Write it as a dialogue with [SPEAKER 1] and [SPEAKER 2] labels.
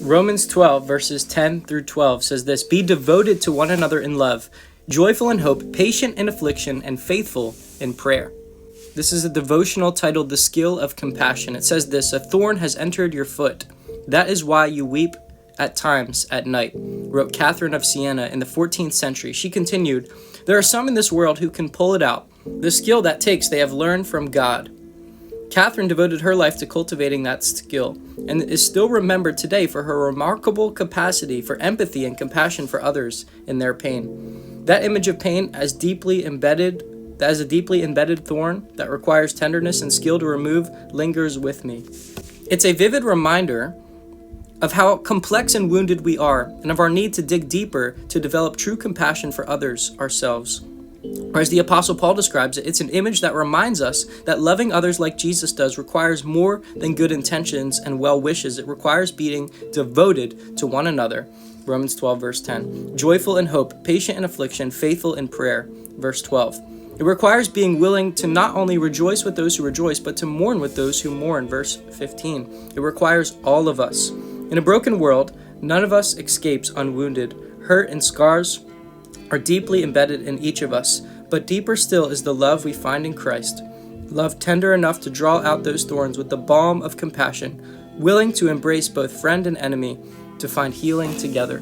[SPEAKER 1] Romans 12, verses 10 through 12 says this: Be devoted to one another in love, joyful in hope, patient in affliction, and faithful in prayer. This is a devotional titled The Skill of Compassion. It says this: A thorn has entered your foot. That is why you weep at times at night, wrote Catherine of Siena in the 14th century. She continued, There are some in this world who can pull it out. The skill that takes they have learned from God. Catherine devoted her life to cultivating that skill and is still remembered today for her remarkable capacity for empathy and compassion for others in their pain. That image of pain as a deeply embedded thorn that requires tenderness and skill to remove lingers with me. It's a vivid reminder of how complex and wounded we are and of our need to dig deeper to develop true compassion for others ourselves. Or as the Apostle Paul describes it, it's an image that reminds us that loving others like Jesus does requires more than good intentions and well wishes. It requires being devoted to one another. Romans 12, verse 10. Joyful in hope, patient in affliction, faithful in prayer. Verse 12. It requires being willing to not only rejoice with those who rejoice, but to mourn with those who mourn. Verse 15. It requires all of us. In a broken world, none of us escapes unwounded. Hurt and scars are deeply embedded in each of us, but deeper still is the love we find in Christ. Love tender enough to draw out those thorns with the balm of compassion, willing to embrace both friend and enemy to find healing together.